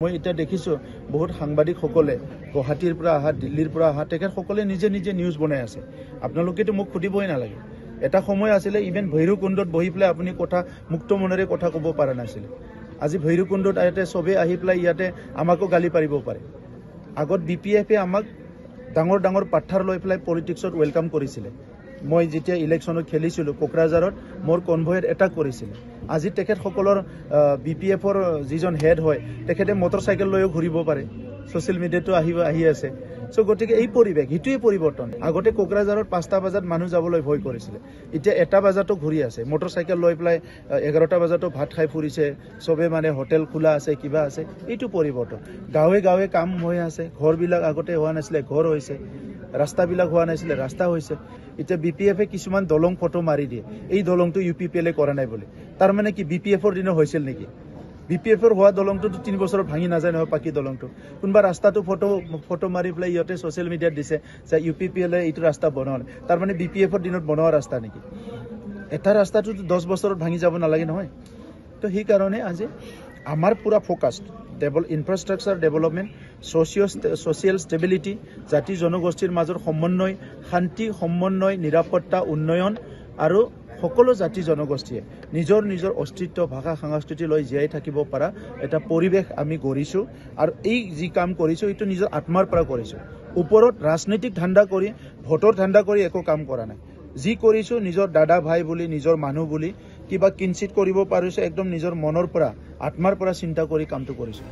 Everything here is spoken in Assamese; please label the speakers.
Speaker 1: মই এটা দেখিছো বহুত সাংবাদিক সকলে গুৱাহাটীৰ পৰা আহা দিল্লীৰ পৰা আহা তেখেত সকলে নিজে নিজে নিউজ বনাই আছে আপোনালোকেতো মোক খুদিবই নালাগে এটা সময় আছিল ইভেন ভৈৰৱকুণ্ডত বহি পেলাই আপুনি কথা মুক্ত মনেৰে কথা ক'ব পৰা নাছিল আজি ভৈৰৱকুণ্ডত আইতে সবে আহি পেলাই ইয়াতে আমাকো গালি পাৰিব পাৰে আগত বিপিএফে আমাক ডাঙৰ ডাঙৰ পাঠাৰ লৈ পেলাই পলিটিক্সত ওয়েলকাম কৰিছিল মই যেতিয়া ইলেকশনত খেলিছিল কোকৰাঝাৰত মোৰ কনভয়েত এটাক কৰিছিল আজি তেখেত সকলৰ বিপিএফৰ যিজন হেড হয় তেখেতে মটৰসাইকেল লৈও ঘূৰিব পাৰে সোশ্যাল মিডিয়াটো আহি আছে সো গতিকে এই পৰিবেশ হিটুই পৰিৱৰ্তন আগতে কোকৰাঝাৰত 5টা বজাত মানুহ যাবলৈ ভয় কৰিছিল এতিয়া 1টা বজাতো ঘূৰি আছে মটৰসাইকেল লৈ পেলাই 11টা বজাতো ভাত খাই ফুৰিছে সবে মানে হোটেল খোলা আছে কিবা আছে এইটো পৰিৱৰ্তন গাঁৱে গাঁৱে কাম হৈ আছে ঘৰবিলাক আগতে হোৱা নাছিলে ঘৰ হৈছে ৰাস্তাবিলাক হোৱা নাছিলে ৰাস্তা হৈছে এতিয়া বিপিএফে কিছুমান দলং ফটো মাৰি দিয়ে এই দলংটো ইউপিপিএলে কৰা নাই বুলি তাৰ মানে কি বিপিএফৰ দিন হৈছিল নেকি বিপিএফৰ হোৱা দলংটো 3 বছৰত ভাঙি নাযায় নহয় পাকি দলংটো কোনবা ৰাস্তাটো ফটো মাৰি প্লাই ইয়তে সোশ্যাল মিডিয়াত দিছে যে ইউপিপিএলে এইটো ৰাস্তা বনোৱা তাৰ মানে বিপিএফৰ দিনত বনোৱা ৰাস্তা নেকি এটা ৰাস্তাটো 10 বছৰত ভাঙি যাব নালাগে নহয় তো সেই কাৰণে আজি আমাৰ পুৰা focus infrastructure development social stability জাতি জনগোষ্ঠীৰ মাজৰ সমন্বয় শান্তি সমন্বয় নিৰাপত্তা উন্নয়ন আৰু সকলো জাতি জনগোষ্ঠীয়ে নিজৰ নিজৰ অস্তিত্ব ভাষা সংস্কৃতি লৈ জীয়াই থাকিব পৰা এটা পৰিবেশ আমি গঢ়িছো আৰু এই যি কাম কৰিছো এইটো নিজৰ আত্মাৰ পৰা কৰিছো ওপৰত ৰাজনৈতিক ধান্দা কৰি ভোটৰ ধান্দা কৰি একো কাম কৰা নাই যি কৰিছো নিজৰ দাদা ভাই বুলি নিজৰ মানুহ বুলি কিবা কিঞ্চিত কৰিব পাৰিছো একদম নিজৰ মনৰ পৰা আত্মাৰ পৰা চিন্তা কৰি কামটো কৰিছো